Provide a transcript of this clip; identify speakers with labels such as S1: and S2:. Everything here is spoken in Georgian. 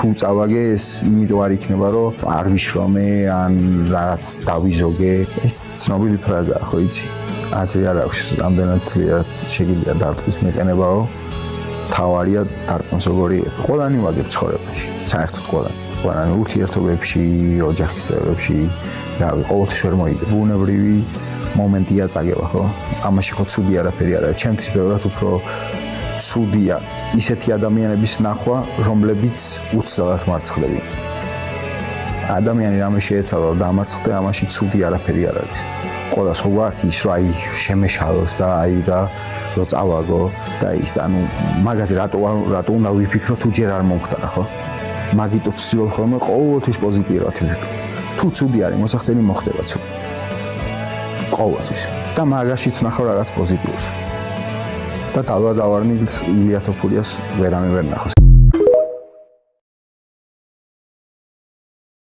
S1: თუ წავაგე ეს იმიტომ არ იქნება რომ არ ვიშრომე ან რაღაც დავიზოგე ეს ცნობილი ფრაზაა ხო იცი ასე არ აქვს ამდენად ძლიერად შეგიძლია დარტყმის მეყენებაო თავარია დარტყმის როგორი ყველანი ვაგებ ცხოვრებაში საერთოდ ყველანი ურთიერთობებში ოჯახის წევრებში რავი ყოველთვის ვერ მოიგებ ბუნებრივი მომენტია წაგება ხო ამაში ხო ცუდი არაფერი არ არის ჩემთვის ბევრად უფრო ცუდია ისეთი ადამიანების ნახვა რომლებიც უცლელად მარცხდებიან ადამიანი რამე შეეცადა და დამარცხდა ამაში ცუდი არაფერი არ არის ყველა სხვა გვაქვს ის რომ აი შემეშალოს და აი და რო წავაგო და ის ანუ მაგაზე რატო უნდა ვიფიქრო თუ ჯერ არ მომხდარა ხო მაგიტო ვცდილობ ხოლმე ყოველთვის პოზიტიურად ვიფიქრო თუ ცუდი არის მოსახდენი მოხდება ცუდი ყოველთვის და მაგაშიც ნახავ რაღაც პოზიტიურს და დავარნილს ილია თოფურიას ვერამე ვერ ნახავს